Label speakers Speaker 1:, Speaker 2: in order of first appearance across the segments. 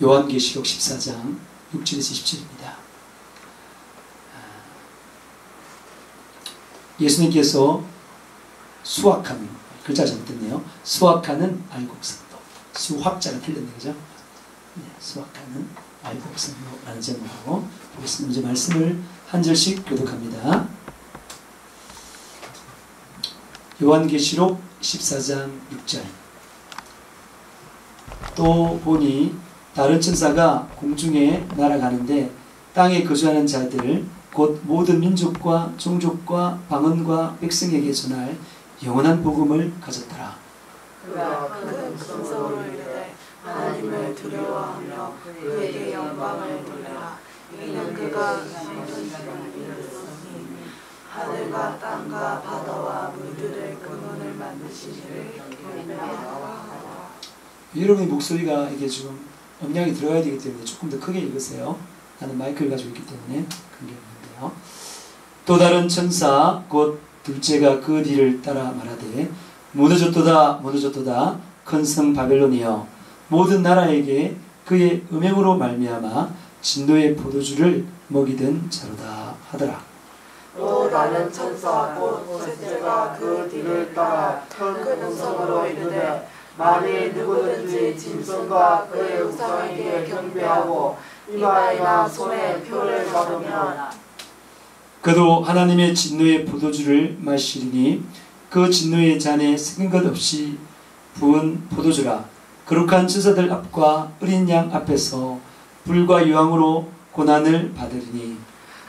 Speaker 1: 요한계시록 14장 6절에서 17입니다. 예수님께서 수확하는, 글자 잘못됐네요. 수확하는 알곡성도. 수확자가 틀렸네, 그죠? 네, 수확하는 알곡성도라는 제목으로 보겠습니다. 이제 말씀을 한 절씩 교독합니다. 요한계시록 14장 6절. 또 보니 다른 천사가 공중에 날아가는데 땅에 거주하는 자들 곧 모든 민족과 종족과 방언과 백성에게 전할 영원한 복음을 가졌더라.
Speaker 2: 그가 큰 성소로 이르되 하나님을 두려워하며 그에게 영광을 돌려라. 이는 그가 모든 시간을 이루었으니 하늘과 땅과 바다와 물들의 근원을 만드신 이를 경배하라.
Speaker 1: 여러분의 목소리가 이게 좀 음량이 들어가야 되기 때문에 조금 더 크게 읽으세요. 나는 마이크를 가지고 있기 때문에 그게 없는데요. 또 다른 천사 곧 둘째가 그 뒤를 따라 말하되 무너졌도다 무너졌도다 큰 성 바벨론이여 모든 나라에게 그의 음행으로 말미암아 진노의 포도주를 먹이던 자로다 하더라.
Speaker 2: 또 다른 천사 곧 셋째가 그 뒤를 따라 큰 성으로 이르되 만일 누구든지 짐승과 그의 우상에게 경배하고 이마에나 손에 표를 받으면
Speaker 1: 그도 하나님의 진노의 포도주를 마시리니 그 진노의 잔에 섞은 것 없이 부은 포도주라. 거룩한 천사들 앞과 어린 양 앞에서 불과 유황으로 고난을 받으리니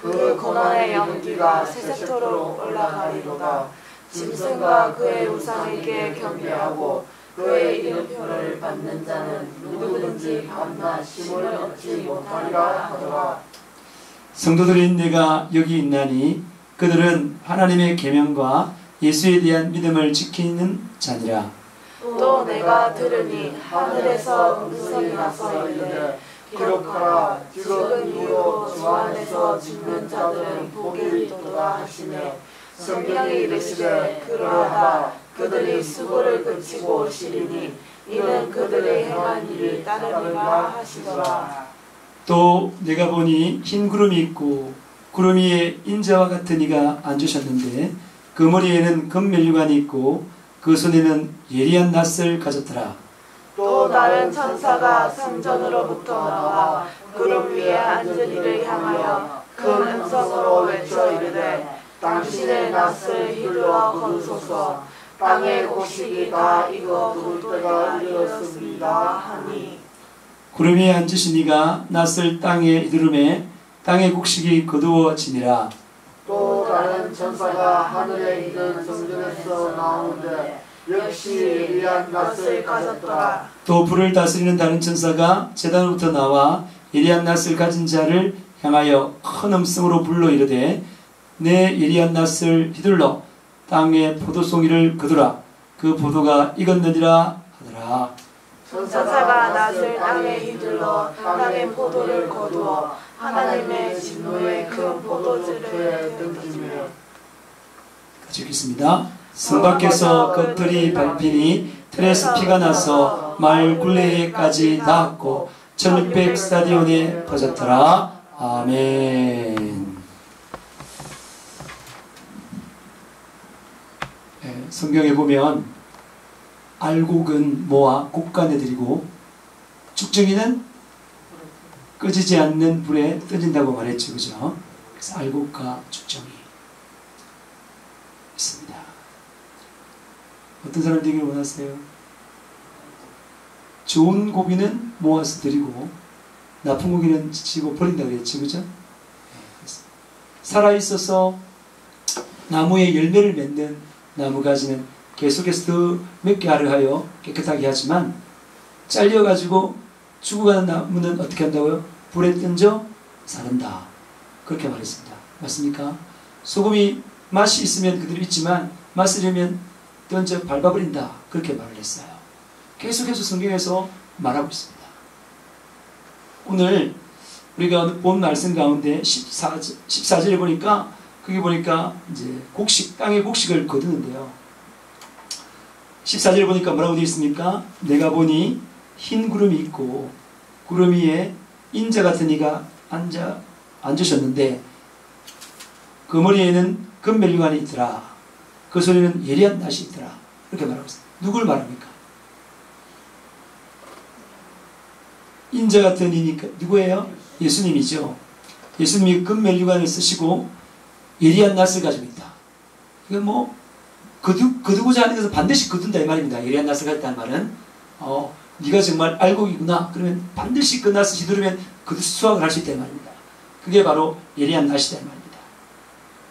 Speaker 2: 그 고난의 연기가 세세토록 올라가리로다. 짐승과 그의 우상에게 경배하고 그의 이름표를 받는 자는 누구든지 밤낮 쉼을 얻지 못하리라 하더라.
Speaker 1: 성도들인 내가 여기 있나니 그들은 하나님의 계명과 예수에 대한 믿음을 지키는 자니라.
Speaker 2: 또 내가 들으니 하늘에서 음성이 나서 이르되 기록하라. 지금 이후로 주 안에서 죽는 자들은 복이 있도다 하시매 성경이 이르시되 그러하다. 그들이 수고를 그치고 오시리니 이는 그들의 행한 일이 따르리라 하시더라.
Speaker 1: 또 내가 보니 흰 구름이 있고 구름 위에 인자와 같은 이가 앉으셨는데 그 머리에는 금면류관이 있고 그 손에는 예리한 낫을 가졌더라.
Speaker 2: 또 다른 천사가 성전으로부터 나와 구름 위에 앉은 이를 향하여 큰 음성으로 외쳐 이르되 당신의 낫을 휘둘러 거두소서. 땅의 곡식이 다 익어 부을 때가 이르렀습니다 하니
Speaker 1: 구름 위에 앉으신 이가 낫을 땅에 이두름에 땅의 곡식이 거두어지니라.
Speaker 2: 또 다른 천사가 하늘에 있는 성전에서 나오는데 역시 예리한 낫을 가졌더라.
Speaker 1: 또 불을 다스리는 다른 천사가 제단으로부터 나와 예리한 낫을 가진 자를 향하여 큰 음성으로 불러 이르되 내 예리한 낫을 휘둘러 땅에 포도송이를 거두라. 그 포도가 익었느니라 하더라.
Speaker 2: 천사가 낫을 땅에 휘둘러 땅의 포도를 거두어 하나님의 진노의 큰 포도주를 던지며
Speaker 1: 같이 읽겠습니다. 성 밖에서 겉들이 밟히니 틀에서 피가 나서 마을 굴레에까지 닿았고 1600 스타디온에 퍼졌더라. 아멘. 네, 성경에 보면 알곡은 모아 곡간에 들이고 죽정이는 꺼지지 않는 불에 던진다고 말했죠. 그죠? 그래서 알곡과 죽정이 있습니다. 어떤 사람 되기를 원하세요? 좋은 고기는 모아서 드리고 나쁜 고기는 지치고 버린다고 했죠. 그죠? 네, 살아있어서 나무에 열매를 맺는 나무가지는 계속해서 더 맺게 하려 하여 깨끗하게 하지만 잘려가지고 죽어가는 나무는 어떻게 한다고요? 불에 던져 사른다. 그렇게 말했습니다. 맞습니까? 소금이 맛이 있으면 그대로 있지만 맛을 잃으면 던져 밟아버린다. 그렇게 말을 했어요. 계속해서 성경에서 말하고 있습니다. 오늘 우리가 본 말씀 가운데 14절에 보니까 거기 보니까 이제 곡식, 땅의 곡식을 거두는데요. 14절에 보니까 뭐라고 되어 있습니까? 내가 보니 흰 구름이 있고 구름 위에 인자 같은 이가 앉으셨는데 그 머리에는 금멜류관이 있더라. 그 소리는 예리한 낯이 있더라. 이렇게 말하고 있습니다. 누굴 말합니까? 인자 같은 이니까 누구예요? 예수님이죠. 예수님이 금멜류관을 쓰시고 예리한 낯을 가지고 있다. 이거 뭐 거두고자 하는 것은 반드시 거둔다 이 말입니다. 예리한 낯을 가졌다는 말은 네가 정말 알곡이구나. 그러면 반드시 그 낯을 휘두르면 그 수확을 할 수 있다 이 말입니다. 그게 바로 예리한 낯이다 이 말입니다.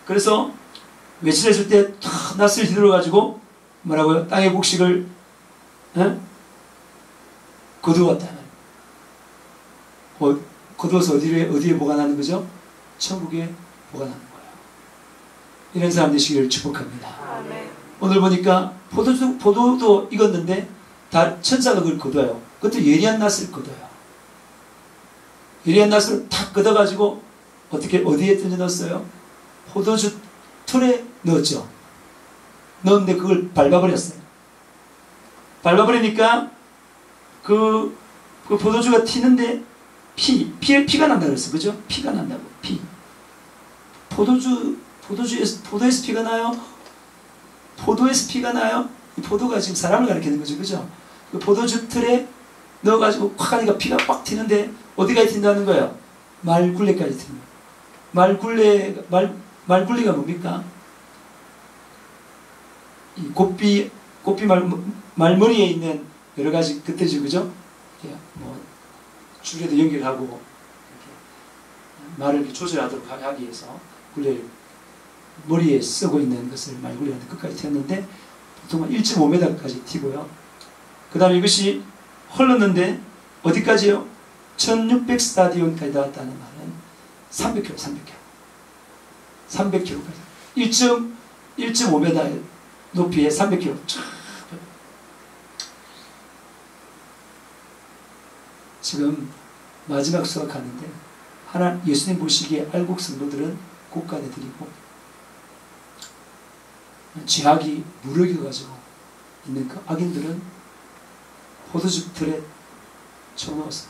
Speaker 1: 그래서 외출했을 때 낯을 휘둘러 가지고 뭐라고요? 땅의 곡식을 거두었다. 거두어서 어디에 보관하는 거죠? 천국에 보관하는 거예요. 이런 사람 되시기를 축복합니다.
Speaker 2: 아멘.
Speaker 1: 오늘 보니까 포도도 익었는데 다 천사가 그걸 거둬요. 그것도 예리한 낯을 거둬요. 예리한 낯을 탁 거둬가지고 어디에 던져 넣었어요? 포도주 틀에 넣었죠. 넣었는데 그걸 밟아버렸어요. 밟아버리니까 그 포도주가 튀는데 피가 난다고 그랬어요. 그죠? 피가 난다고. 포도에서 피가 나요? 포도에서 피가 나요? 이 포도가 지금 사람을 가리키는 거죠. 그죠? 그 포도주 틀에 넣어가지고 확 하니까 피가 꽉 튀는데 어디까지 튄다는 거예요? 말굴레까지 튀는 거예요. 말굴레가 뭡니까? 이 고삐 말머리에 있는 여러 가지 것들이죠. 그죠? 뭐 줄에도 연결하고 말을 이렇게 조절하도록 하기 위해서 굴레를 머리에 쓰고 있는 것을 말굴레한테 끝까지 튀었는데 보통 1.5m까지 튀고요. 그 다음에 이것이 흘렀는데 어디까지요? 1600 스타디온까지 나왔다는 말은 300km. 300km까지 1.5m 높이에 300km 지금 마지막 수학하는데 예수님 보시기에 알곡 성도들은 곳간에 들이고 죄악이 무르익어가지고 있는 그 악인들은 포도주 틀에 쳐넣어서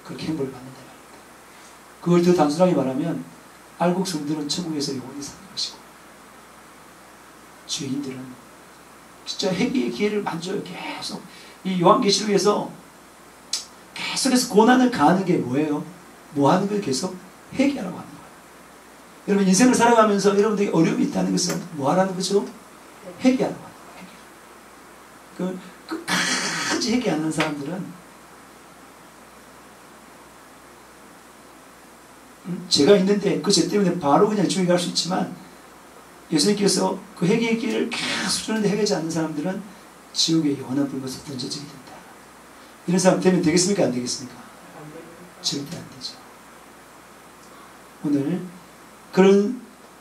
Speaker 1: 그렇게 행복을 받는다 말입니다. 그걸 더 단순하게 말하면 알곡 성도들은 천국에서 영원히 사는 것이고 죄인들은 진짜 회개의 기회를 만져요. 계속 이 요한계시록에서 계속해서 고난을 가하는 게 뭐예요? 뭐 하는 거예요? 계속 회개하라고 하는 거예요. 여러분 인생을 살아가면서 여러분들에게 어려움이 있다는 것은 뭐 하라는 거죠? 회개하라고 하는 거예요. 끝까지 회개하는 사람들은 죄가 있는데 그 죄 때문에 바로 그냥 지옥에 갈 수 있지만 예수님께서 그 회개의 길을 계속 주는데 회개하지 않는 사람들은 지옥의 영원한 불못에 던져지게 된다. 이런 사람 되면 되겠습니까? 안 되겠습니까? 절대 안 되죠. 오늘 그런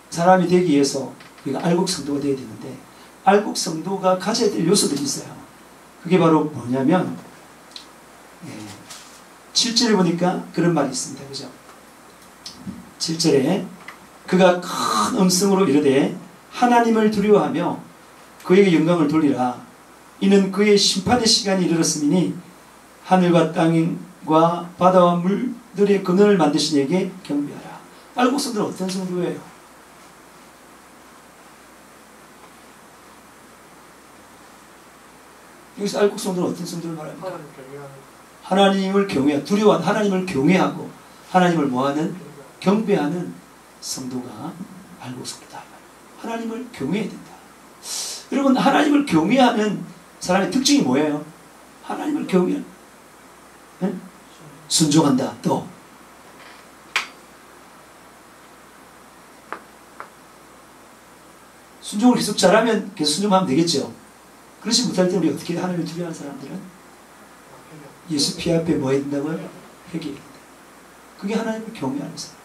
Speaker 1: 사람이 되기 위해서 우리가 알곡 성도가 되어야 되는데 알곡 성도가 가져야 될 요소들이 있어요. 그게 바로 뭐냐면 7절에 보니까 그런 말이 있습니다. 그죠? 7절에 그가 큰 음성으로 이르되 하나님을 두려워하며 그에게 영광을 돌리라. 이는 그의 심판의 시간이 이르렀음이니 하늘과 땅과 바다와 물들의 근원을 만드신 이에게 경배하라. 알곡 성도는 어떤 성도예요? 여기서 알곡 성도는 어떤 성도를 말합니까? 하나님을 경외하고 두려워한 하나님을 경외하고 하나님을 뭐하는? 경배하는 성도가 알곡 성도다. 하나님을 경외해야 된다. 여러분 하나님을 경외하는 사람의 특징이 뭐예요? 하나님을 경외하는 순종한다. 또 순종을 계속 잘하면 계속 순종하면 되겠죠. 그렇지 못할 때 우리 어떻게 하나님을 두려워하는 사람들은 예수 피 앞에 뭐 해야 된다고요? 회개해야 된다. 그게 하나님을 경외하는 사람.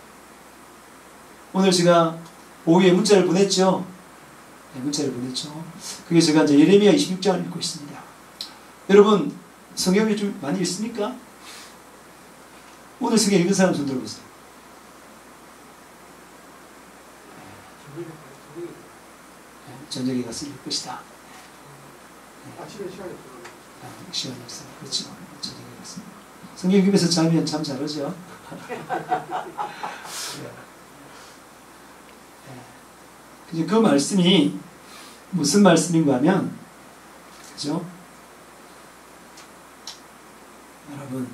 Speaker 1: 오늘 제가 오후에 문자를 보냈죠. 네, 문자를 보냈죠. 그게 제가 이제 예레미야 26장을 읽고 있습니다. 여러분 성경을 좀 많이 읽습니까? 오늘 성경 읽은 사람 손 들어보세요. 네, 저녁에 가서 읽을 것이다. 네. 시간이 없어요. 그렇지만 저녁에 있습니다. 성경 읽으면서 자면 참 잘하죠. 네. 그 말씀이 무슨 말씀인가 하면, 그죠? 여러분,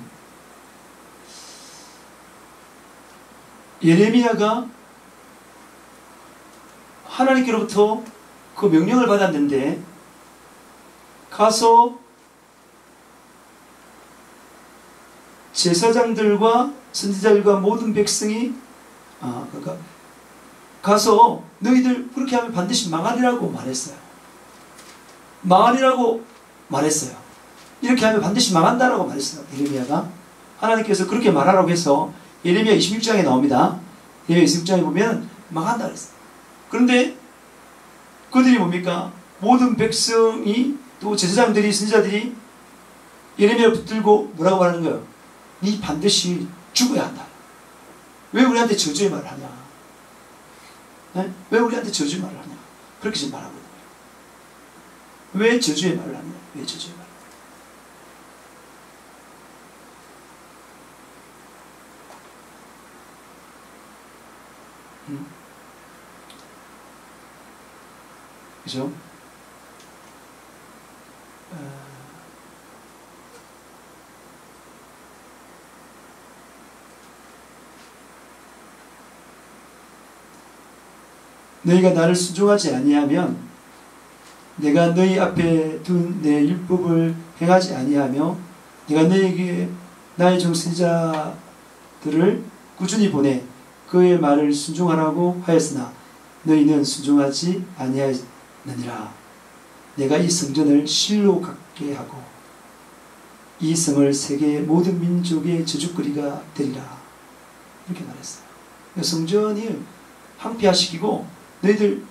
Speaker 1: 예레미야가 하나님께로부터 그 명령을 받았는데 가서 제사장들과 선지자들과 모든 백성이 그러니까 가서 너희들 그렇게 하면 반드시 망하리라고 말했어요. 망하리라고 말했어요. 이렇게 하면 반드시 망한다라고 말했어요. 예레미야가 하나님께서 그렇게 말하라고 해서 예레미야 26장에 나옵니다. 예레미야 26장에 보면 망한다 그랬어요. 그런데 그들이 뭡니까? 모든 백성이 또 제사장들이 선지자들이 예레미야를 붙들고 뭐라고 말하는 거예요? 네 반드시 죽어야 한다. 왜 우리한테 저주의 말을 하냐? 네? 왜 우리한테 저주의 말을 하냐? 그렇게 지금 말하거든요. 왜 저주의 말을 하냐? 왜 저주의 말을 하냐? 그죠? 너희가 나를 순종하지 아니하면 내가 너희 앞에 둔 내 율법을 행하지 아니하며 내가 너희에게 나의 종 선지자들을 꾸준히 보내 그의 말을 순종하라고 하였으나 너희는 순종하지 아니하느니라. 내가 이 성전을 실로 갖게 하고 이 성을 세계의 모든 민족의 저주거리가 되리라. 이렇게 말했어요. 성전을 황폐화시키고 너희들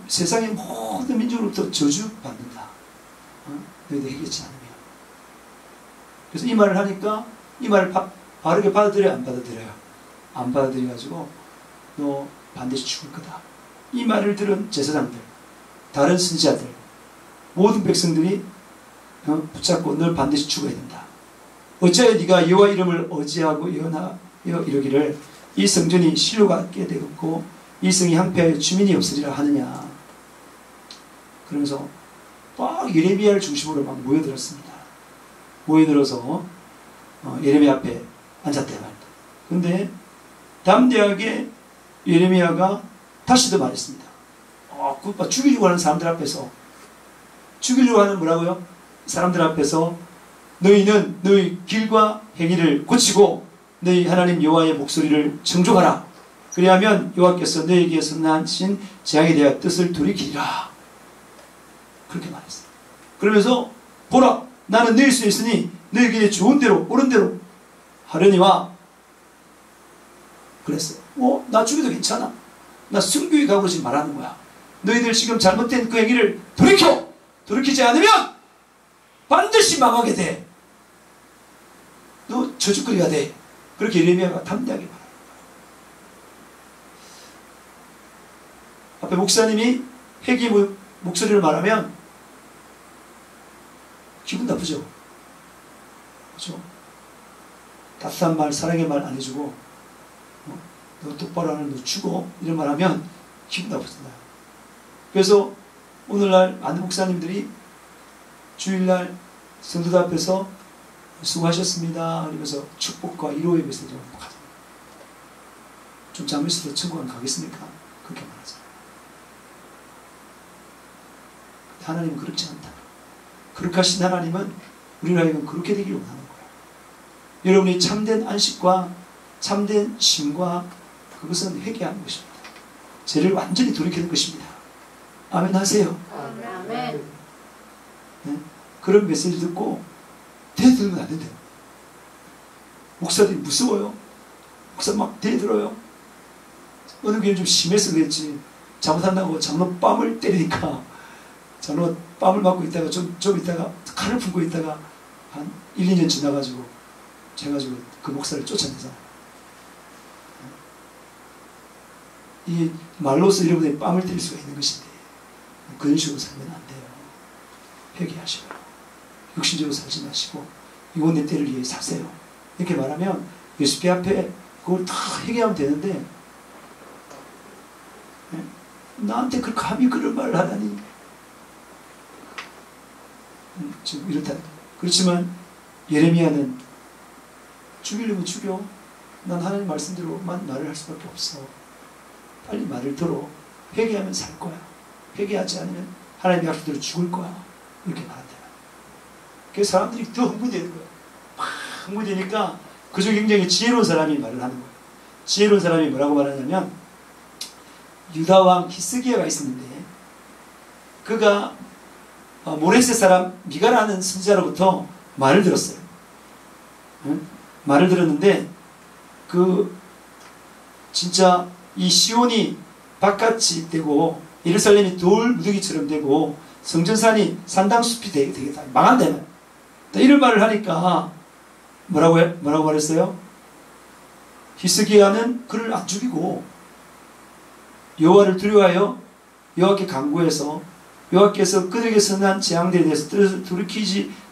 Speaker 1: 세상의 모든 민족으로부터 저주받는다. 너희들 해결치 않으면. 그래서 이 말을 하니까 이 말을 바르게 받아들여요? 안 받아들여요? 안 받아들여가지고 너 반드시 죽을 거다. 이 말을 들은 제사장들, 다른 선지자들, 모든 백성들이 붙잡고 널 반드시 죽어야 된다. 어찌하여 네가 여호와 이름을 어지하고 예언하여 이러기를 이 성전이 실로 갖게 되었고 이 성이 황폐하여 주민이 없으리라 하느냐. 그러면서 막 예레미야를 중심으로 막 모여들었습니다. 모여들어서 예레미야 앞에 앉았대요. 그런데 담대하게 예레미야가 다시 더 말했습니다. 죽이려고 하는 사람들 앞에서, 죽이려고 하는 뭐라고요? 사람들 앞에서 너희는 너희 길과 행위를 고치고 너희 하나님 여호와의 목소리를 청종하라. 그리하면 여호와께서 너희에게 선하신 재앙에 대하여 뜻을 돌이키리라. 그렇게 말했어요. 그러면서 보라, 나는 너희 수에 있으니 너희에게 좋은 대로 옳은 대로 하려니와 그랬어요. 나 죽여도 괜찮아. 나 순교에 가고 지금 말하는 거야. 너희들 지금 잘못된 그 행위를 돌이키지 않으면 반드시 망하게 돼. 너 저주거리가 돼. 그렇게 예레미야가 담대하게 말합니다. 앞에 목사님이 회개 목소리를 말하면 기분 나쁘죠? 그렇죠? 따뜻한 말, 사랑의 말 안 해주고 너 똑바로 하는 너 죽어 이런 말 하면 기분 나쁘잖아요. 그래서 오늘날 많은 목사님들이 주일날 성도들 앞에서 수고하셨습니다 이러면서 축복과 위로의 메시지를 가져요. 좀 잠있어도 천국에 가겠습니까? 그렇게 말하죠. 하나님은 그렇지 않다. 그렇게 하신 하나님은 우리를 하여금 그렇게 되기를 원하는 거예요. 여러분이 참된 안식과 참된 쉼과 그것은 회개하는 것입니다. 죄를 완전히 돌이키는 것입니다. 아멘 하세요.
Speaker 2: 아멘.
Speaker 1: 네? 그런 메시지 듣고 대들면 안 된대요. 목사들이 무서워요. 목사 막 대들어요. 어느 교회는 좀 심해서 그랬지. 잘못한다고 장로 뺨을 때리니까 장로 뺨을 맞고 있다가 좀 있다가 칼을 품고 있다가 한 1, 2년 지나가지고 제가 그 목사를 쫓아내서 이 말로서 여러분의 뺨을 때릴 수가 있는 것인데 그런 식으로 살면 안 돼요. 회개하시고 육신적으로 살지 마시고 유언의 때를 위해 사세요. 이렇게 말하면 예수께 앞에 그걸 다 회개하면 되는데 나한테 그 감히 그런 말을 하다니 지금 이렇다. 그렇지만 예레미야는 죽이려면 죽여. 난 하나님 말씀대로만 말을 할 수밖에 없어. 빨리 말을 들어. 회개하면 살 거야. 회개하지 않으면 하나님의 약속대로 죽을 거야. 이렇게 말한다. 그래서 사람들이 더 흥분되는 거야. 막 흥분되니까 그중 굉장히 지혜로운 사람이 말을 하는 거야. 지혜로운 사람이 뭐라고 말하냐면 유다왕 히스기야가 있었는데 그가 모레셋 사람 미가라는 선지자로부터 말을 들었어요. 응? 말을 들었는데 진짜 이 시온이 바깥이 되고 예루살렘이 돌 무더기처럼 되고 성전산이 산당숲이 되겠다. 망한다. 이런 말을 하니까 뭐라고 말했어요? 히스기야는 그를 안 죽이고 여호와를 두려워하여 여호와께 간구해서 여호와께서 그들에게 선한 재앙들에 대해서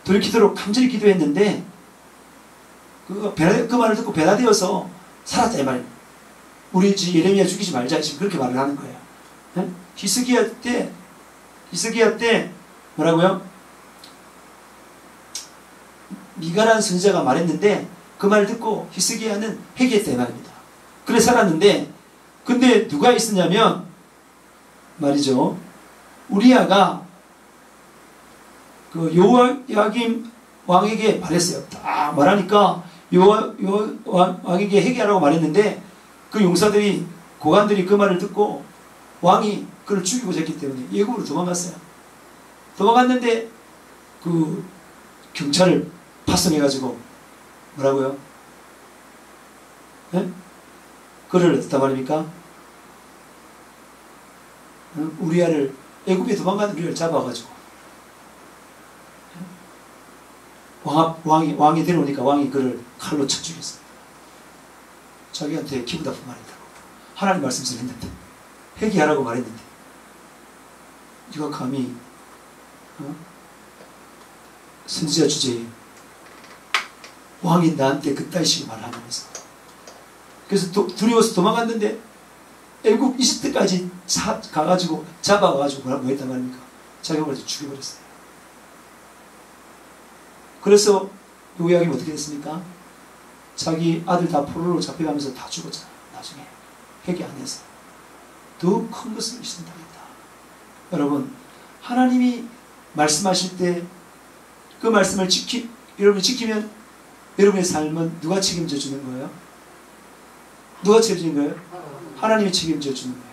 Speaker 1: 돌이키도록 간절히 기도했는데 그 말을 듣고 변화되어서 살았다 이 말이에요. 우리 예레미야 죽이지 말자 지금 그렇게 말을 하는 거예요. 네? 히스기야 때 뭐라고요? 미가라는 선지자가 말했는데 그 말을 듣고 히스기야는 회개했다 이 말입니다. 그래 살았는데 근데 누가 있었냐면 말이죠. 우리야가 그 요야김 왕에게 말했어요. 딱 말하니까 왕에게 회개하라고 말했는데 그 용사들이 고관들이 그 말을 듣고 왕이 그를 죽이고자 했기 때문에 예굽으로 도망갔어요. 도망갔는데 그 경찰을 파송해가지고 뭐라고요? 네? 그를 어떻단 말입니까? 우리야를 애굽에 도망간 우리야를 잡아가지고 왕이 데려오니까 왕이 그를 칼로 쳐 죽였어요. 자기한테 기분 나쁜 말이더라고. 하나님 말씀을 했는데 회개하라고 말했는데 네가 감히 선지자 주제에 왕이 나한테 그따위 식으로 말하면서 그래서 두려워서 도망갔는데 애국 이집트까지 가가지고 잡아가지고 뭐 했단 말입니까? 자기가 그래서 죽여버렸어요. 그래서 요야김이 어떻게 됐습니까? 자기 아들 다 포로로 잡혀가면서 다 죽었잖아. 나중에 회개 안 해서 더 큰 것을 일신당했다. 여러분 하나님이 말씀하실 때 그 말씀을 여러분이 지키면 여러분의 삶은 누가 책임져 주는 거예요? 누가 책임지는 거예요? 하나님이 책임져 주는 거예요.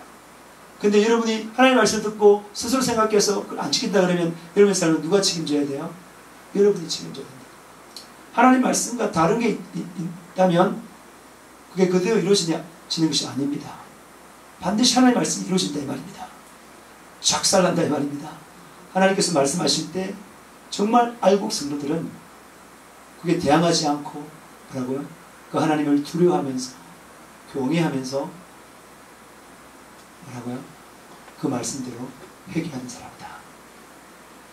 Speaker 1: 근데 여러분이 하나님의 말씀을 듣고 스스로 생각해서 그걸 안 지킨다 그러면 여러분의 삶은 누가 책임져야 돼요? 여러분이 책임져야 됩니다. 하나님 말씀과 다른 게 있다면 그게 그대로 이루어지는 것이 아닙니다. 반드시 하나님의 말씀이 이루어진다 이 말입니다. 작살난다 이 말입니다. 하나님께서 말씀하실 때 정말 알곡 성도들은 그게 대항하지 않고 뭐라고요? 그 하나님을 두려워하면서 경외하면서 뭐라고요? 그 말씀대로 회개하는 사람이다.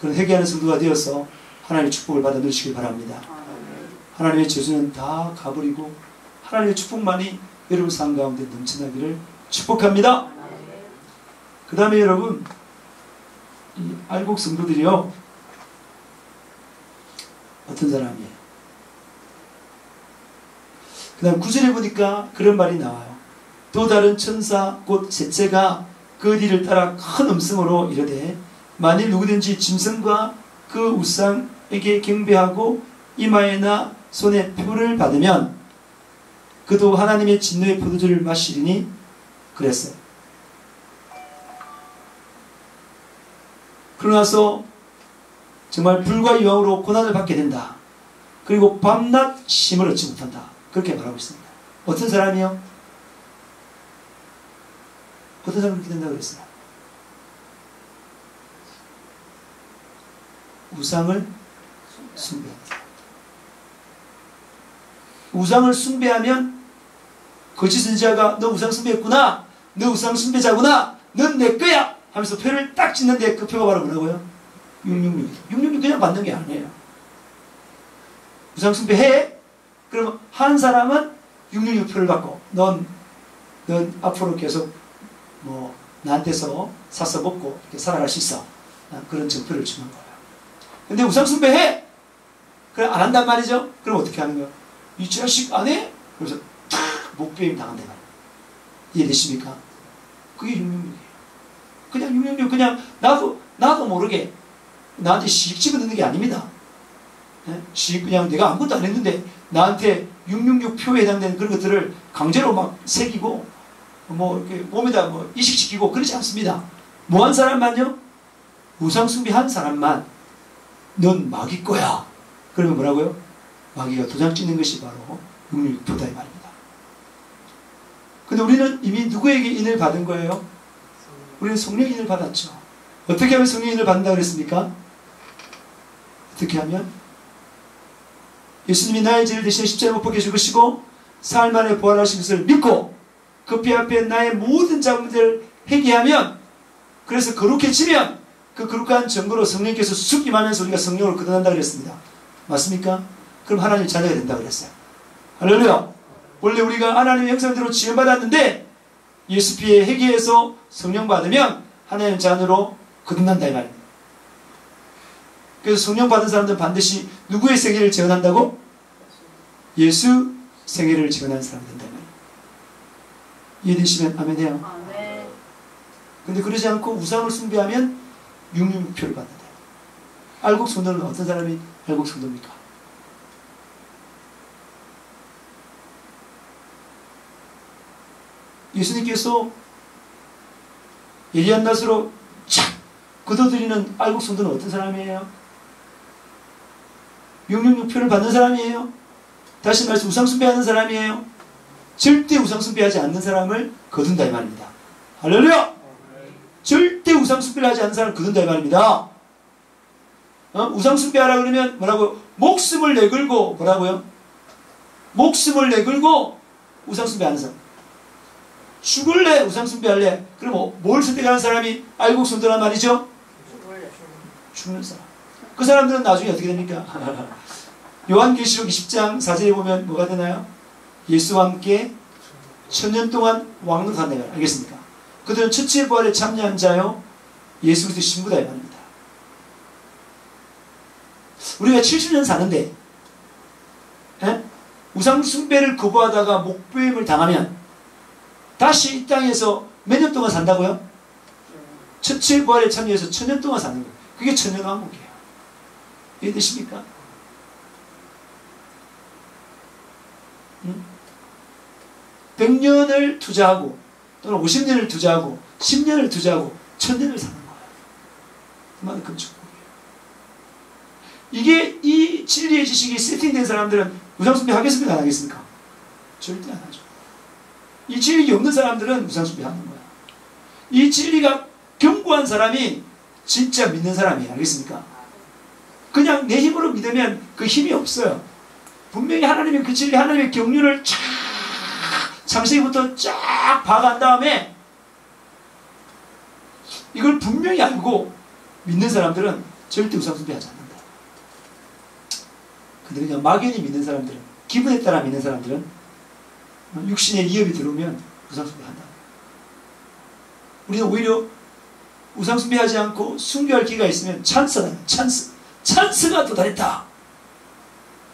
Speaker 1: 그런 회개하는 성도가 되어서 하나님의 축복을 받아 누리시길 바랍니다. 하나님의 저주는 다 가버리고 하나님의 축복만이 여러분 삶 가운데 넘쳐나기를 축복합니다. 그 다음에 여러분 이 알곡 성도들이요 어떤 사람이에요? 그 다음 9절에 보니까 그런 말이 나와요. 또 다른 천사 곧 셋째가 그 뒤를 따라 큰 음성으로 이르되 만일 누구든지 짐승과 그 우상에게 경배하고 이마에나 손에 표를 받으면 그도 하나님의 진노의 포도주를 마시리니 그랬어요. 그러나서 정말 불과 유황으로 고난을 받게 된다. 그리고 밤낮 쉼을 얻지 못한다. 그렇게 말하고 있습니다. 어떤 사람이요? 어떤 사람이 그렇게 된다고 그랬어요? 우상을 숭배한다. 우상을 숭배하면 거짓 선지자가 너 우상 숭배했구나. 너 우상 숭배자구나. 넌 내 거야. 하면서 표를 딱 짓는데 그 표가 바로 뭐라고요? 666. 666 그냥 받는 게 아니에요. 우상숭배 해? 그러면 한 사람은 666표를 받고 넌 앞으로 계속 뭐 나한테서 사서 먹고 이렇게 살아갈 수 있어. 그런 증표를 주는 거예요. 근데 우상숭배 해? 그래 안 한단 말이죠. 그럼 어떻게 하는 거야? 이 자식 안 해? 그래서 탁 목배임 당한단 말이에요. 이해되십니까? 그게 666이에요. 그냥 666 그냥 나도 모르게 나한테 씩 집어넣는 게 아닙니다. 그냥 내가 아무것도 안 했는데 나한테 666표에 해당되는 그런 것들을 강제로 막 새기고 뭐 이렇게 몸에다 뭐 이식시키고 그러지 않습니다. 뭐 한 사람만요? 우상숭배 한 사람만 넌 마귀 거야. 그러면 뭐라고요? 마귀가 도장 찍는 것이 바로 666표다 이 말입니다. 근데 우리는 이미 누구에게 인을 받은 거예요? 우리는 성령 인을 받았죠. 어떻게 하면 성령 인을 받는다 그랬습니까? 어떻게 하면? 예수님이 나의 죄를 대신에 십자가에 못 박혀 죽으시고 사흘 만에 부활하신 것을 믿고 그 피 앞에 나의 모든 작업들을 회개하면, 그래서 거룩해지면 그 거룩한 증거로 성령께서 쑥 임하면서 우리가 성령으로 거듭난다 그랬습니다. 맞습니까? 그럼 하나님 자녀가 된다 그랬어요. 할렐루야. 원래 우리가 하나님의 형상대로 지음받았는데 예수 피에 회개해서 성령 받으면 하나님 자녀로 거듭난다 이 말입니다. 그래서 성령 받은 사람들은 반드시 누구의 생애를 재현한다고? 예수 생애를 재현하는 사람이 된다 이 말입니다. 이해되시면 아멘 해요.
Speaker 2: 아멘.
Speaker 1: 근데 그러지 않고 우상을 숭배하면 666표를 받는다. 알곡 성도는 어떤 사람이 알곡 성도입니까? 예수님께서 예리한 낫으로 착 걷어들이는 알곡 성도는 어떤 사람이에요? 666표를 받는 사람이에요. 다시 말해서 우상숭배하는 사람이에요. 절대 우상숭배하지 않는 사람을 거둔다 이 말입니다. 할렐루야! 절대 우상숭배를 하지 않는 사람을 거둔다 이 말입니다. 우상숭배하라 그러면 뭐라고요? 목숨을 내걸고 뭐라고요? 목숨을 내걸고 우상숭배하는 사람. 죽을래? 우상숭배할래? 그럼 뭘 선택하는 사람이 알곡 성도란 말이죠? 죽는 사람. 그 사람들은 나중에 어떻게 됩니까? 요한계시록 20장 4절에 보면 뭐가 되나요? 예수와 함께 1000년 동안 왕노한다. 알겠습니까? 그들은 첫째 부활에 참여한 자요 예수 그리스도의 신부다 이 말입니다. 우리가 70년 사는데 우상숭배를 거부하다가 목배임을 당하면 다시 이 땅에서 몇 년 동안 산다고요? 첫째 부활에 참여해서 1000년 동안 사는 거예요. 그게 천년왕국이에요. 이해되십니까? 응? 100년을 투자하고 또는 50년을 투자하고 10년을 투자하고 1000년을 사는 거예요. 그만큼 축복이에요. 이게 이 진리의 지식이 세팅된 사람들은 우상숭배 하겠습니까? 안 하겠습니까? 절대 안 하죠. 이 진리가 없는 사람들은 우상숭배 하는 거야. 이 진리가 견고한 사람이 진짜 믿는 사람이에요. 알겠습니까? 그냥 내 힘으로 믿으면 그 힘이 없어요. 분명히 하나님의 그 진리, 하나님의 경륜을 쫙 창세기부터 쫙 봐간 다음에 이걸 분명히 알고 믿는 사람들은 절대 우상숭배하지 않는다. 근데 그냥 막연히 믿는 사람들은, 기분에 따라 믿는 사람들은 육신의 위협이 들어오면 우상숭배한다. 우리는 오히려 우상숭배하지 않고 순교할 기회가 있으면 찬스다. 찬스가 도달했다.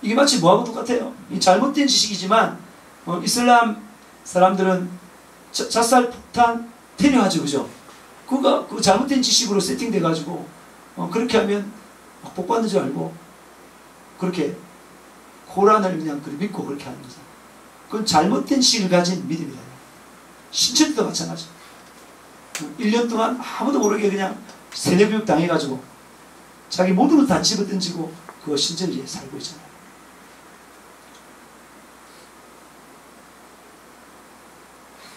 Speaker 1: 이게 마치 뭐하고 똑같아요. 이 잘못된 지식이지만 이슬람 사람들은 자살 폭탄 테러하죠, 그죠? 그거 그 잘못된 지식으로 세팅돼 가지고 그렇게 하면 복 받는 줄 알고 그렇게 코란을 그냥 믿고 그렇게 하는 거죠. 그건 잘못된 지식을 가진 믿음이다. 신천지도 마찬가지. 1년 동안 아무도 모르게 그냥 세뇌교육 당해가지고 자기 모든 걸 다 집어던지고 그거 신천지에 살고 있잖아요.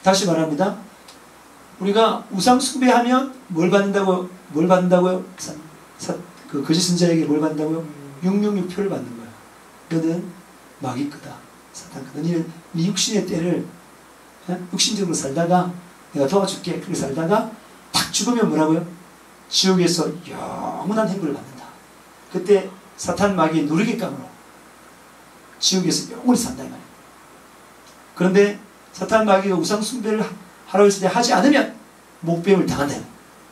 Speaker 1: 다시 말합니다. 우리가 우상 숭배하면 뭘 받는다고요? 뭘 받는다고요? 그 거짓 선자에게 뭘 받는다고요? 666표를 받는 거야. 너는 마귀 거다. 사탄 거다. 너는 네 육신의 때를 육신적으로 살다가 내가 도와줄게. 그렇게 살다가 탁 죽으면 뭐라고요? 지옥에서 영원한 행복을 받는다. 그때 사탄 마귀의 누리객감으로 지옥에서 영원히 산다 이 말이에요. 그런데 사탄 마귀가 우상 숭배를 하라고 했을 때 하지 않으면 목배임을 당한다.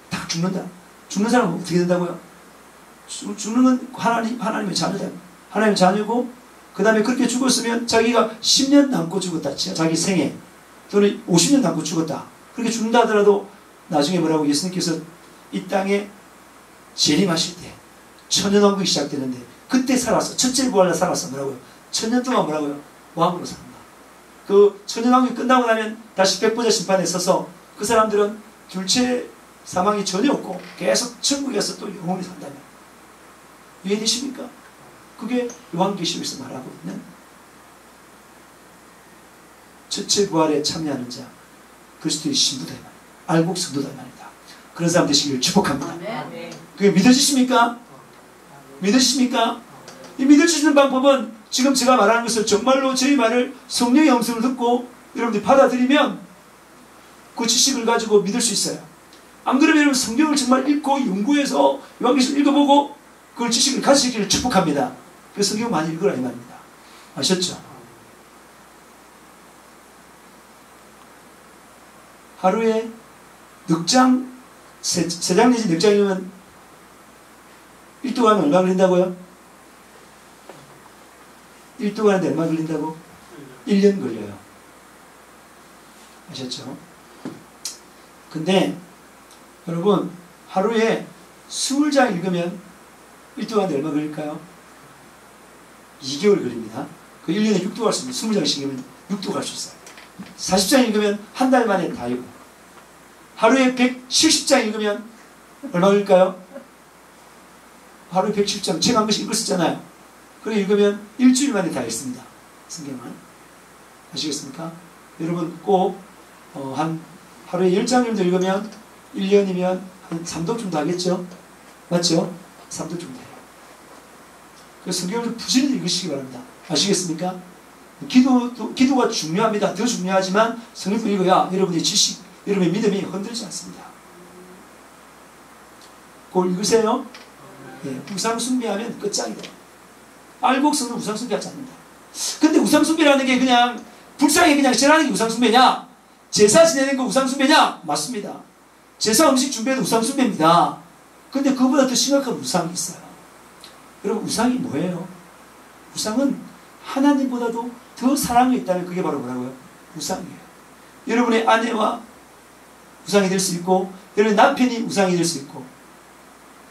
Speaker 1: 다 죽는다. 죽는 사람은 어떻게 된다고요? 죽는 건 하나님의 자녀다. 하나님의 자녀고, 그 다음에 그렇게 죽었으면 자기가 10년 남고 죽었다. 자기 생에. 또는 50년 남고 죽었다. 그렇게 죽는다 하더라도 나중에 뭐라고 예수님께서 이 땅에 재림하실 때 천년왕국이 시작되는데 그때 살았어. 첫째 부활로 살았어. 뭐라고요? 천년 동안 뭐라고요? 왕으로 산다. 그 천년왕국이 끝나고 나면 다시 백보자 심판에 서서 그 사람들은 둘째 사망이 전혀 없고 계속 천국에서 또 영원히 산다면 이해되십니까? 그게 요한계시록에서 말하고 있는 첫째 부활에 참여하는 자, 그리스도의 신부다 알곡 성도다 말이다. 그런 사람 되시기를 축복합니다. 그게 믿어지십니까? 믿으십니까? 이 믿어지는 방법은 지금 제가 말하는 것을 정말로 저희 말을 성령의 음성을 듣고 여러분들이 받아들이면 그 지식을 가지고 믿을 수 있어요. 안 그러면 여러분 성경을 정말 읽고 연구해서 요한계시록 읽어보고 그 지식을 가지시기를 축복합니다. 그 성경 많이 읽으라 이 말입니다. 아셨죠? 하루에 넉장, 세 장 내지 넉장이면 1도 가면 얼마 걸린다고요? 1도 가는데 얼마 걸린다고? 1년 걸려요. 아셨죠? 근데 여러분 하루에 20장 읽으면 1도 가는데 얼마 걸릴까요? 2개월 걸립니다. 그 1년에 6도 갈 수 있는 20장씩 읽으면 6도 갈 수 있어요. 40장 읽으면 한 달 만에 다 읽고, 하루에 170장 읽으면 얼마 걸릴까요? 하루에 170장 책 한 권씩 읽었었잖아요. 그래 읽으면 일주일 만에 다 읽습니다. 성경을. 아시겠습니까? 여러분 꼭 하루에 10장 정도 읽으면 1년이면 한 3독 정도 하겠죠? 맞죠? 3독 정도 해요. 그래서 성경을 부지런히 읽으시기 바랍니다. 아시겠습니까? 기도가 중요합니다. 더 중요하지만 성경도 읽어야 여러분의 지식, 여러분의 믿음이 흔들리지 않습니다. 그걸 읽으세요. 예, 우상 숭배하면 끝장이다. 알곡성은 우상 숭배하지 않는다. 근데 우상 숭배라는 게 그냥 불쌍히 그냥 지내는 게 우상 숭배냐? 제사 지내는 거 우상 숭배냐? 맞습니다. 제사 음식 준비해도 우상 숭배입니다. 근데 그보다 더 심각한 우상이 있어요. 여러분 우상이 뭐예요? 우상은 하나님보다도 더 사랑이 있다면 그게 바로 뭐라고요? 우상이에요. 여러분의 아내와 우상이 될 수 있고, 여러분의 남편이 우상이 될 수 있고,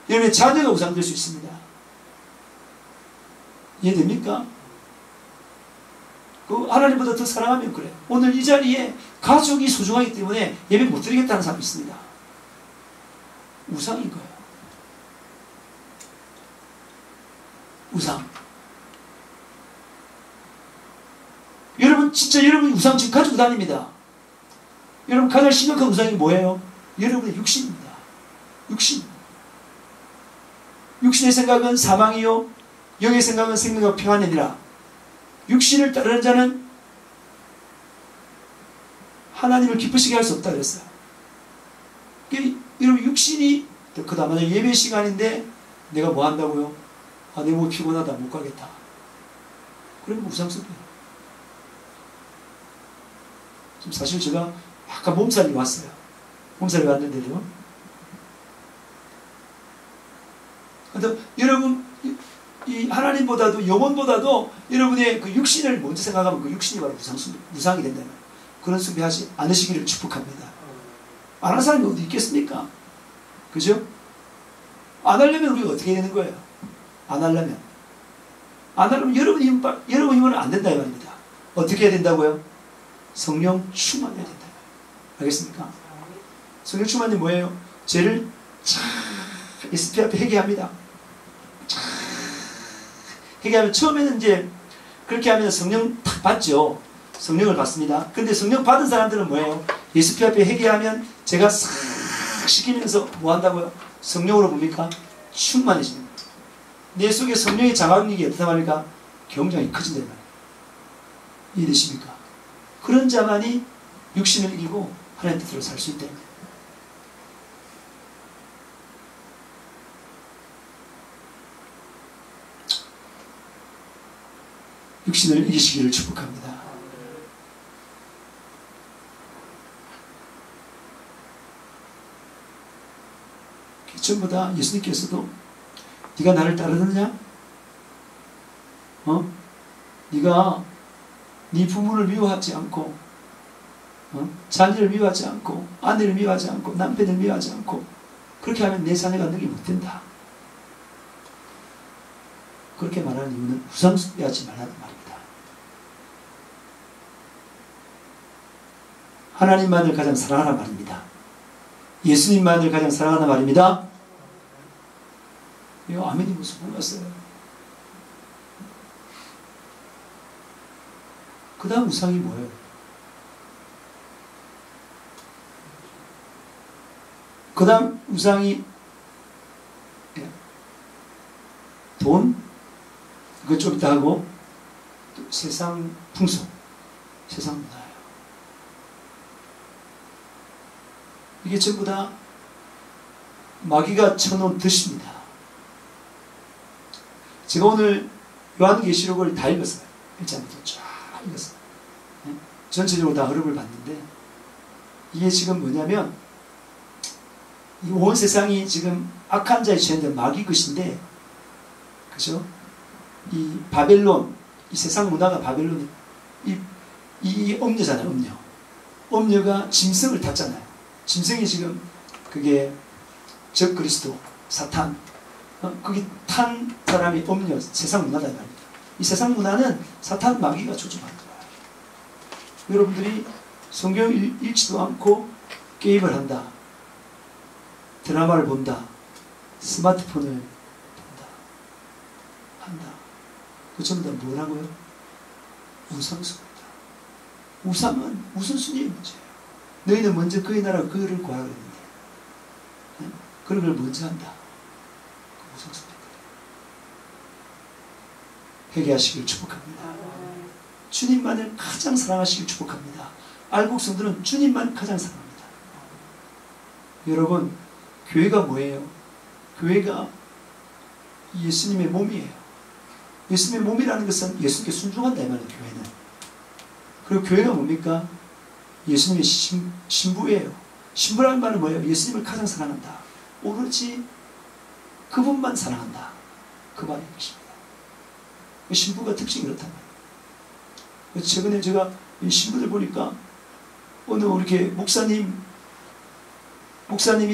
Speaker 1: 여러분의 자녀가 우상이 될 수 있습니다. 이해됩니까? 그 하나님보다 더 사랑하면 그래요. 오늘 이 자리에 가족이 소중하기 때문에 예배 못 드리겠다는 사람이 있습니다. 우상인 거예요. 우상. 여러분 진짜 여러분이 우상 지금 가지고 다닙니다. 여러분 가장 심각한 우상이 뭐예요? 여러분의 육신입니다. 육신. 육신의 생각은 사망이요 영의 생각은 생명과 평안이니라. 육신을 따르는 자는 하나님을 기쁘시게 할 수 없다 그랬어요. 여러분 육신이 그 다음에 예배 시간인데 내가 뭐 한다고요? 아, 내 몸이 피곤하다 못 가겠다. 그러면 우상숭배예요. 지금 사실 제가 아까 몸살이 왔어요. 몸살이 왔는데도. 근데 여러분, 이 하나님보다도 영혼보다도 여러분의 그 육신을 먼저 생각하면 그 육신이 바로 우상이 된다는 거예요. 그런 숭배하지 않으시기를 축복합니다. 안 한 사람이 어디 있겠습니까? 그죠? 안 하려면 우리가 어떻게 되는 거예요? 안 하려면 여러분 힘은 안 된다 이 말입니다. 어떻게 해야 된다고요? 성령 충만해야 된다. 알겠습니까? 성령 충만이 뭐예요? 죄를 쫙 예수님 앞에 회개합니다. 쫙 회개하면 처음에는 이제 그렇게 하면 성령 탁 받죠. 성령을 받습니다. 근데 성령 받은 사람들은 뭐예요? 예수님 앞에 회개하면 제가 싹 시키면서 뭐 한다고요? 성령으로 뭡니까? 충만해지는 거예요. 내 속에 성령의 장악력이 어떻단 말입니까? 굉장히 커진단 말이에요. 이해되십니까? 그런 자만이 육신을 이기고 하나님 뜻대로 살 수 있다. 육신을 이기시기를 축복합니다. 전부 다 예수님께서도 네가 나를 따르느냐? 네가 네 부모를 미워하지 않고 자녀를 미워하지 않고 아내를 미워하지 않고 남편을 미워하지 않고 그렇게 하면 내 자녀가 너게 못된다. 그렇게 말하는 이유는 우상숭배하지 말라는 말입니다. 하나님만을 가장 사랑하라 말입니다. 예수님만을 가장 사랑하는 말입니다. 이거 아멘이 무슨 몰랐어요. 그 다음 우상이 뭐예요? 그 다음 우상이 돈, 그거 좀 이따 하고 또 세상 풍속, 세상 문화예요. 이게 전부 다 마귀가 쳐놓은 뜻입니다. 제가 오늘 요한계시록을 다 읽었어요. 1장부터 쫙 읽었어요. 전체적으로 다 흐름을 봤는데 이게 지금 뭐냐면 이 온 세상이 지금 악한 자에 취한된 마귀 것인데, 그죠? 이 바벨론, 이 세상 문화가 바벨론, 이 음녀잖아요, 음녀. 음녀가 짐승을 탔잖아요. 짐승이 지금 그게 적 그리스도, 사탄, 거기 탄 사람이 음녀, 세상 문화다 이 말입니다. 이 세상 문화는 사탄 마귀가 조종하는 거예요. 여러분들이 성경을 읽지도 않고 게임을 한다, 드라마를 본다, 스마트폰을 본다, 한다. 그 전부 다 뭐라고요? 우상숭배다. 우상은 우선순위의 문제예요. 너희는 먼저 그의 나라와 그를 구하라 그랬는데 그런 걸 먼저 한다. 우상숭배다. 회개하시길 축복합니다. 주님만을 가장 사랑하시길 축복합니다. 알곡성들은 주님만 가장 사랑합니다. 여러분, 교회가 뭐예요? 교회가 예수님의 몸이에요. 예수님의 몸이라는 것은 예수님께 순종한다 이 말이에요. 교회는. 그리고 교회가 뭡니까? 예수님의 신부예요. 신부라는 말은 뭐예요? 예수님을 가장 사랑한다. 오로지 그분만 사랑한다. 그 말인 것입니다. 신부가 특징이 그렇단 말이에요. 최근에 제가 이 신부들 보니까 어느 이렇게 목사님이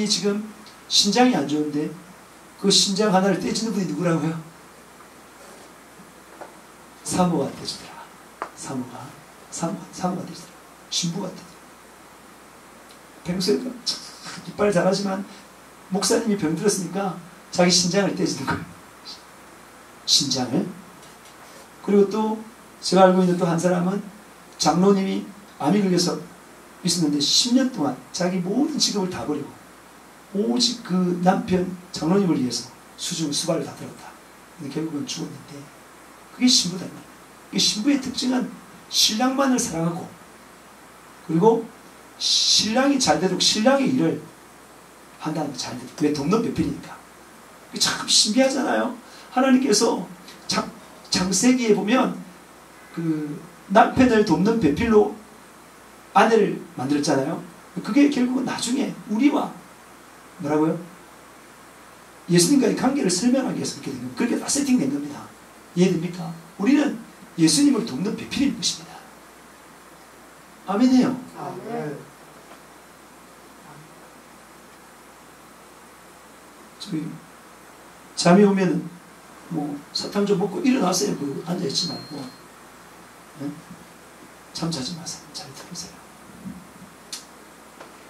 Speaker 1: 지금 신장이 안 좋은데 그 신장 하나를 떼주는 분이 누구라고요? 사모가 떼주더라. 사모가 떼주더라. 신부가 떼주더라. 평소에 이빨 잘하지만 목사님이 병들었으니까 자기 신장을 떼주는 거예요. 신장을. 그리고 또 제가 알고 있는 또 한 사람은 장로님이 암이 걸려서 있었는데 10년 동안 자기 모든 직업을 다 버리고 오직 그 남편 장로님을 위해서 수발을 다 들었다. 근데 결국은 죽었는데 그게 신부다. 이 신부의 특징은 신랑만을 사랑하고 그리고 신랑이 잘 되도록 신랑의 일을 한다는 거. 잘 되도록. 왜? 돕는 배필이니까. 참 신기하잖아요. 하나님께서 창세기에 보면 그 남편을 돕는 배필로 아내를 만들었잖아요. 그게 결국은 나중에 우리와 뭐라고요? 예수님과의 관계를 설명하기 위해서 그렇게 된 겁니다. 그렇게 다 세팅된 겁니다. 이해됩니까? 우리는 예수님을 돕는 배필인 것입니다. 아멘이에요.
Speaker 2: 아멘.
Speaker 1: 저기 잠이 오면 뭐 사탕 좀 먹고 일어나세요. 그 앉아있지 말고. 네? 잠자지 마세요. 잘 들으세요.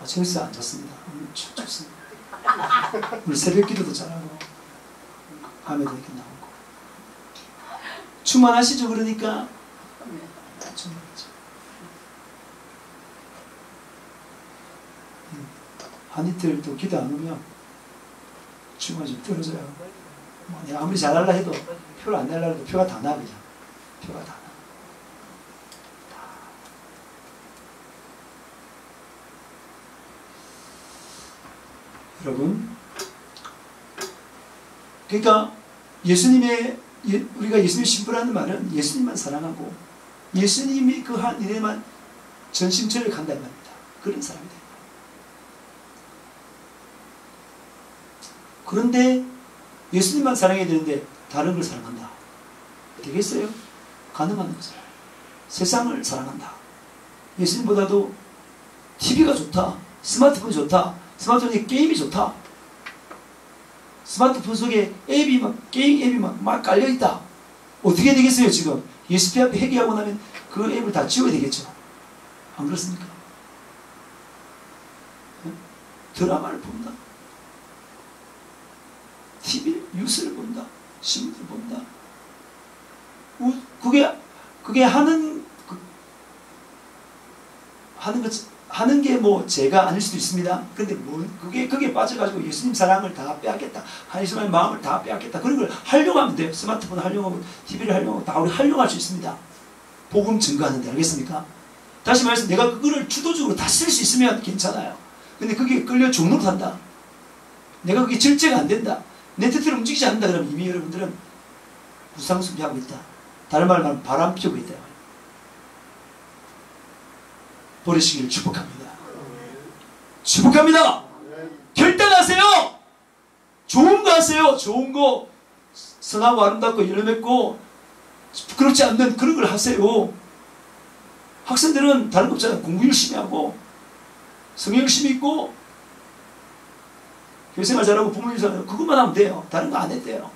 Speaker 1: 재밌어요. 앉았습니다. 오늘 참 좋습니다. 오늘 새벽 기도도 잘하고 밤에도 이렇게 나오고 충만하시죠? 그러니까 충만하죠. 한 이틀 또 기도 안 오면 주가 좀 떨어져요. 뭐 내가 아무리 잘하려 해도 표를 안 내려고 해도 표가 다 나. 그냥 표가 다 나. 여러분, 그러니까 예수님의 우리가 예수님 신부라는 말은 예수님만 사랑하고 예수님이 그 한 일에만 전심전을 간다는 말입니다. 그런 사람이 됩니다. 그런데 예수님만 사랑해야 되는데 다른 걸 사랑한다. 되겠어요? 가능한 것을. 세상을 사랑한다. 예수님보다도 TV가 좋다. 스마트폰이 좋다. 스마트폰에 게임이 좋다. 스마트폰 속에 앱이 게임 앱이 막 깔려있다. 어떻게 되겠어요, 지금? 예수 앞에 회개하고 나면 그 앱을 다 지워야 되겠죠. 안 그렇습니까? 드라마를 본다. TV, 뉴스를 본다. 신문을 본다. 그게 하는 게 뭐 죄가 아닐 수도 있습니다. 근데 그게 빠져가지고 예수님 사랑을 다 빼앗겠다. 예수님의 마음을 다 빼앗겠다. 그런 걸 하려고 하면 돼요. 스마트폰을 하려고 하고, TV를 하려고 하고, 다 우리 하려고 할 수 있습니다. 복음 증거하는데, 알겠습니까? 다시 말해서 내가 그거를 주도적으로 다 쓸 수 있으면 괜찮아요. 근데 그게 끌려 종로로 산다. 내가 그게 절제가 안 된다. 내 뜻대로 움직이지 않는다. 그러면 이미 여러분들은 우상숭배하고 있다. 다른 말로 말하면 바람 피우고 있다. 버리시기를 축복합니다. 축복합니다. 결단하세요. 좋은 거 하세요. 좋은 거 선하고 아름답고 열매 맺고 부끄럽지 않는 그런 걸 하세요. 학생들은 다른 거 없잖아요. 공부 열심히 하고 성경 열심히 있고 교회생활 잘하고 부모님 잘하고 그것만 하면 돼요. 다른 거 안 해도 돼요.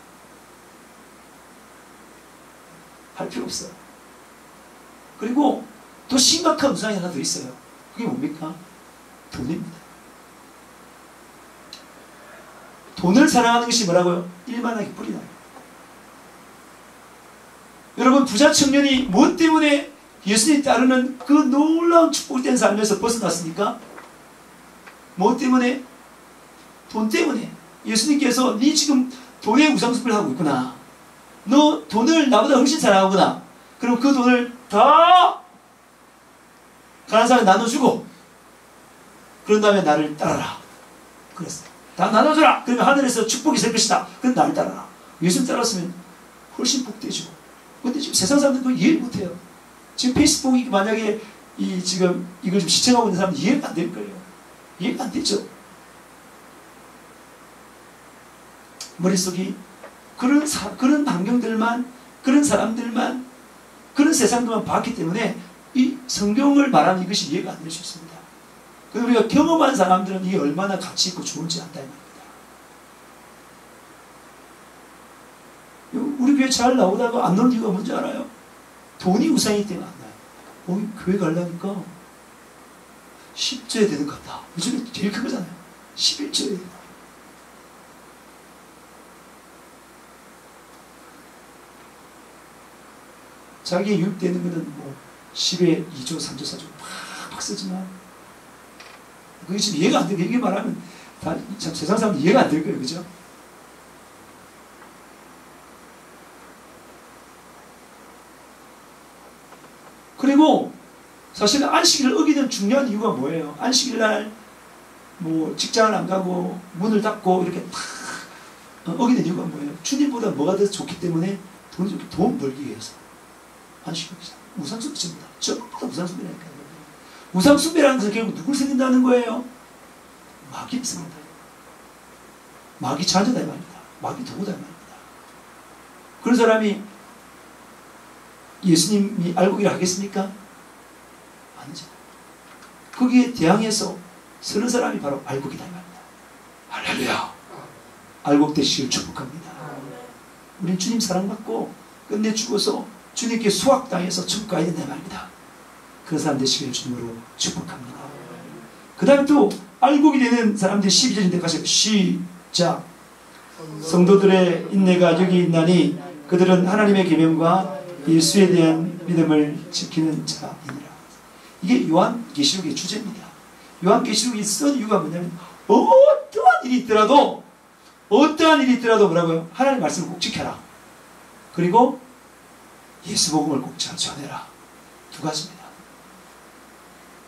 Speaker 1: 할 필요 없어요. 그리고 더 심각한 우상이 하나 더 있어요. 그게 뭡니까? 돈입니다. 돈을 사랑하는 것이 뭐라고요? 일만하게 뿌리 나요. 여러분, 부자 청년이 무엇 때문에 예수님 따르는 그 놀라운 축복된 삶에서 벗어났습니까? 무엇 때문에? 돈 때문에. 예수님께서 네 지금 돈에 우상숭배를 하고 있구나. 너 돈을 나보다 훨씬 사랑하구나. 그럼 그 돈을 다 가난한 사람에 나눠주고 그런 다음에 나를 따라라. 그랬어요. 다 나눠줘라. 그러면 하늘에서 축복이 셀 것이다. 그럼 나를 따라라. 예수님 따랐으면 훨씬 복되죠. 근데 지금 세상 사람들은 그걸 이해를 못해요. 지금 페이스북이 만약에 지금 이걸 좀 시청하고 있는 사람은 이해가 안 될 거예요. 이해가 안 되죠. 머릿속이 그런 환경들만, 그런 사람들만, 그런 세상들만 봤기 때문에 이 성경을 말하는 이것이 이해가 안 될 수 있습니다. 그래서 우리가 경험한 사람들은 이게 얼마나 가치 있고 좋은지 안다 이 말입니다. 우리 교회 잘 나오다가 안 나오는 이유가 뭔지 알아요? 돈이 우상이기 때문에 안 나요. 교회 가려니까 10조에 되는 것 같다. 요즘에 제일 큰 거잖아요. 11조에 되는 거. 자기에 유입되는 거는 뭐 10에 2조, 3조, 4조 팍팍 쓰지만 그게 지금 이해가 안 되고 이게 말하면 다 참 세상 사람들 이해가 안 될 거예요. 그죠? 그리고 사실은 안식일을 어기는 중요한 이유가 뭐예요? 안식일 날 뭐 직장을 안 가고 문을 닫고 이렇게 탁 어기는 이유가 뭐예요? 주님보다 뭐가 더 좋기 때문에 돈 벌기 위해서 안식일 우상숭배입니다. 전부 다 우상숭배라니까요. 우상숭배라는 것은 결국 누굴 섬긴다는 거예요? 마귀를 섬긴다. 마귀 자녀다 이 말입니다. 마귀 도구다 이 말입니다. 그런 사람이 예수님이 알고기를 하겠습니까? 아니죠. 거기에 대항해서 서는 사람이 바로 알곡이다 이 말입니다. 할렐루야. 알곡 되시길 축복합니다. 우린 주님 사랑받고 끝내 죽어서 주님께 수확당해서 천국 가야 된다 이 말입니다. 그런 사람 되시길 주님으로 축복합니다. 그 다음에 또 알곡이 되는 사람들이 12절인데 가서 시작. 성도들의 인내가 여기 있나니 그들은 하나님의 계명과 예수에 대한 믿음을 지키는 자이니라. 이게 요한계시록의 주제입니다. 요한계시록이 쓴 이유가 뭐냐면 어떠한 일이 있더라도 뭐라고요? 하나님의 말씀을 꼭 지켜라. 그리고 예수 복음을 꼭 전해라. 두 가지입니다.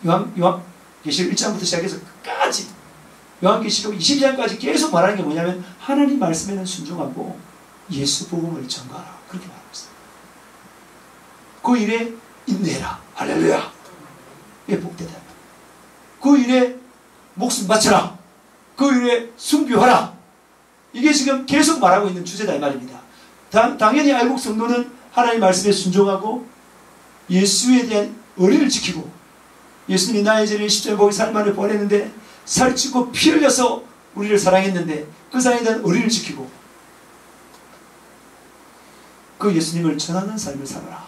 Speaker 1: 요한계시록 1장부터 시작해서 끝까지 요한계시록 22장까지 계속 말하는 게 뭐냐면 하나님 말씀에는 순종하고 예수 복음을 전가하라. 그렇게 말하고 있어요. 그 일에 인내해라. 할렐루야. 이게 복되다. 그 일에 목숨 바쳐라. 그 일에 순교하라. 이게 지금 계속 말하고 있는 주제다 이 말입니다. 당연히 알곡 성도는 하나님의 말씀에 순종하고 예수에 대한 의리를 지키고, 예수님이 나의 죄를 십자가에 보기 살만을 보냈는데 살찌고 피 흘려서 우리를 사랑했는데 그 사랑에 대한 의리를 지키고 그 예수님을 전하는 삶을 살아라.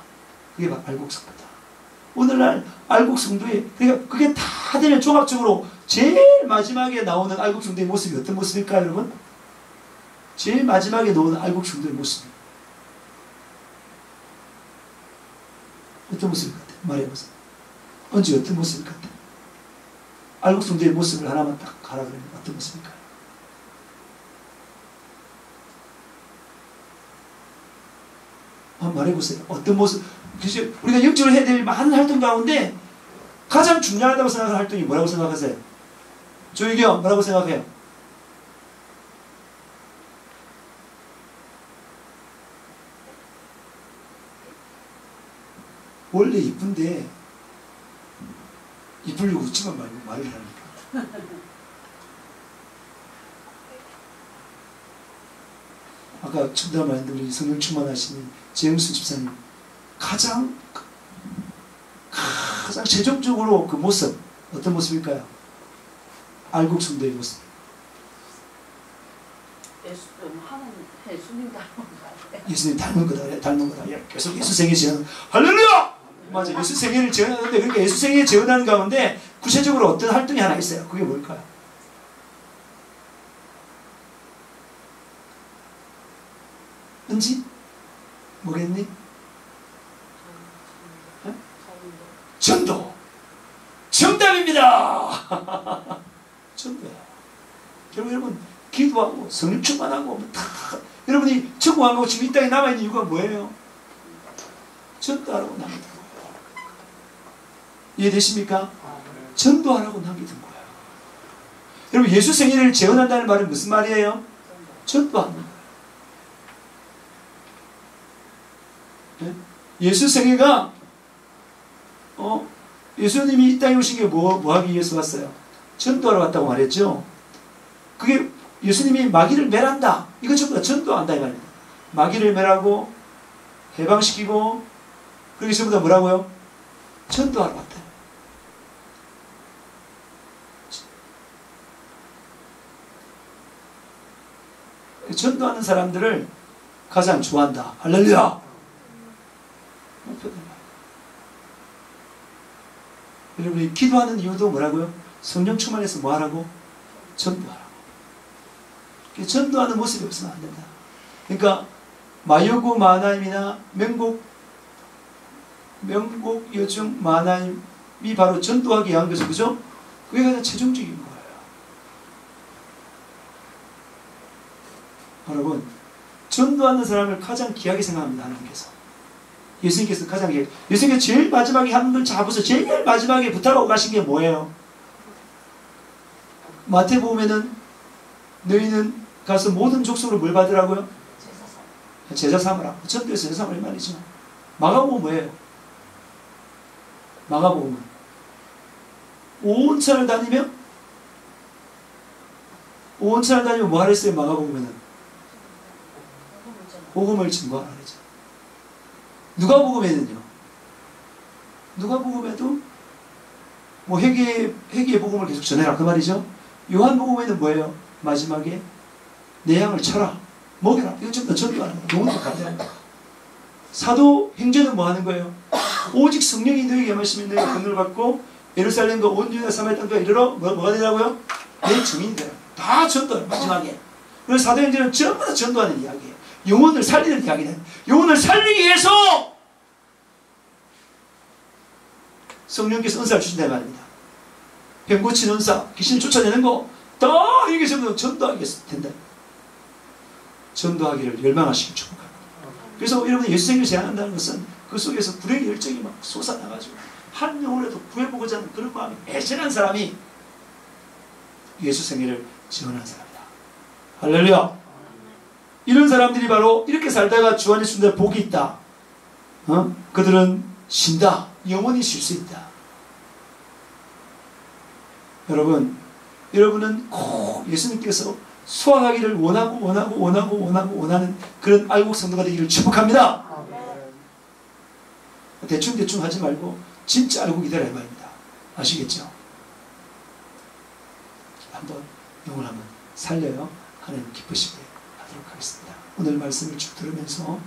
Speaker 1: 이게 바로 알곡 성도다. 오늘날 알곡 성도의, 그러니까 그게 다 되면 종합적으로 제일 마지막에 나오는 알곡 성도의 모습이 어떤 모습일까요, 여러분? 제일 마지막에 나오는 알곡 성도의 모습이 어떤 모습일 것 같아요? 말해보세요. 언제 어떤 모습일 것 같아요? 알곡 성도의 모습을 하나만 딱 가라 그러면 어떤 모습일까요? 한번 말해보세요. 어떤 모습? 우리가 영적으로 해야 될 많은 활동 가운데 가장 중요하다고 생각하는 활동이 뭐라고 생각하세요? 조이경 뭐라고 생각해요? 원래 이쁜데 이쁘려고 웃지만 말고 말을 하니까. 아까 청담 말했는데 우리 성령 충만하신 재영수 집사님 가장 최종적으로 그 모습 어떤 모습일까요? 알곡 성도의 모습. 예수님 닮은 거다. 계속 예수 생애 재현. 할렐루야! 맞아. 예수 생애를 재현하는데, 그러니까 예수 생애 재현하는 가운데 구체적으로 어떤 활동이 하나 있어요. 그게 뭘까요? 은지? 뭐겠니? 전도. 정답입니다. 전도야. 결국 여러분 기도하고 성령 충만하고 다 여러분이 천국 안 가고 지금 이 땅에 남아있는 이유가 뭐예요? 전도하라고 남겨둔 거예요. 이해되십니까? 전도하라고 남겨둔 거예요. 여러분 예수 생애를 재현한다는 말은 무슨 말이에요? 전도하는 거예요. 네? 예수 생애가 예수님이 이 땅에 오신 게 뭐 하기 위해서 왔어요? 전도하러 왔다고 말했죠. 그게 예수님이 마귀를 멸한다. 이거 전부 다 전도한다 이 말입니다. 마귀를 멸하고 해방시키고 그게 전부 다 뭐라고요? 전도하러 왔다. 전도하는 사람들을 가장 좋아한다. 할렐루야. 여러분이 기도하는 이유도 뭐라고요? 성령 충만해서 뭐하라고? 전도하라고. 전도하는 모습이 없으면 안 된다. 그러니까 마요구 마하나임이나 명곡 요즘 마하나임이 바로 전도하기 위한 거죠. 그죠? 그게 가장 최종적인 거예요. 여러분 전도하는 사람을 가장 귀하게 생각합니다. 하나님께서. 예수님께서 가장 귀하게. 예수님께서 제일 마지막에 한 분 잡아서 제일 마지막에 부탁하고 가신 게 뭐예요? 마태복음에는 너희는 가서 모든 족속으로 뭘 받으라고요? 제자 삼으라. 전도에서 제자 삼으라 이 말이죠. 마가복음은 뭐예요? 마가복음은 온 천을 다니며 뭐 하라 했어요? 마가복음에는 복음을 증거하라 그러죠. 누가복음에는요? 누가복음에도 뭐 회개의 복음을 계속 전해라 그 말이죠. 요한복음에는 뭐예요? 마지막에 내 양을 쳐라, 먹여라. 이거 전부 다 전도하는 거예요. 영혼도 간다는 거예요. 사도행전은 뭐 하는 거예요? 오직 성령이 너희에게 임하시면 너희가 권능을 받고 예루살렘과 온 유다 사마리아 땅까지 이르러 뭐가 되라고요? 내 증인이 되라. 다 전도해요. 마지막에. 그래서 사도행전은 전부 다 전도하는 이야기예요. 영혼을 살리는 이야기는 영혼을 살리기 위해서 성령께서 은사를 주신다 말입니다. 병 고치는 은사, 귀신을 쫓아내는 거 다 이게 전부 전도하게 된다. 전도하기를 열망하시길 축복합니다. 그래서 여러분이 예수 생애를 제안한다는 것은 그 속에서 불의 열정이 막 솟아나가지고 한 영혼이라도 구해보고자 하는 그런 마음이 애절한 사람이 예수 생애를 지원하는 사람이다. 할렐루야. 이런 사람들이 바로 이렇게 살다가 주 안에 순대 복이 있다. 그들은 쉰다. 영원히 쉴 수 있다. 여러분은 꼭 예수님께서 수확하기를 원하는 그런 알곡 성도가 되기를 축복합니다. 대충 하지 말고 진짜 알고 기다려야 말입니다. 아시겠죠? 한번 영을 한번 살려요. 하나님 기쁘시게 하도록 하겠습니다. 오늘 말씀을 쭉 들으면서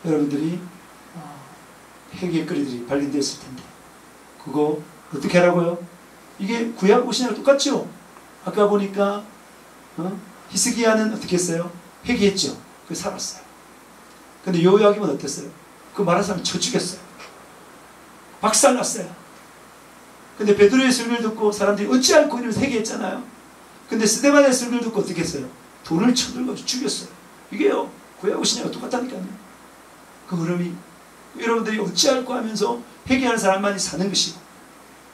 Speaker 1: 여러분들이 회개거리들이 발견되었을 텐데 그거 어떻게 하라고요? 이게 구약하고 신약하고 똑같죠? 아까 보니까 히스기야는 어떻게 했어요? 회개했죠. 그 살았어요. 근데 요야김은 어땠어요? 그 말한 사람을 쳐 죽였어요. 박살났어요. 근데 베드로의 설교를 듣고 사람들이 어찌할꼬 이러면서 회개했잖아요. 근데 스데반의 설교를 듣고 어떻게 했어요? 돈을 쳐들고 죽였어요. 이게요, 구약하고 신약하고 똑같다니까요. 그 흐름이 여러분들이 어찌할꼬 하면서 회개하는 사람만이 사는 것이고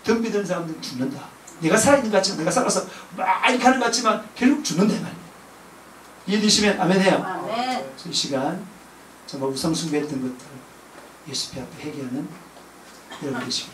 Speaker 1: 덤비드는 사람들은 죽는다. 내가 살아있는 것 같지만, 내가 살아서 많이 가는 것 같지만 결국 죽는다 말이에요. 이해되시면 아멘 해요.
Speaker 2: 아멘.
Speaker 1: 이 시간 정말 우상숭배했던 것들을 예수 앞에 회개하는 여러분 되시길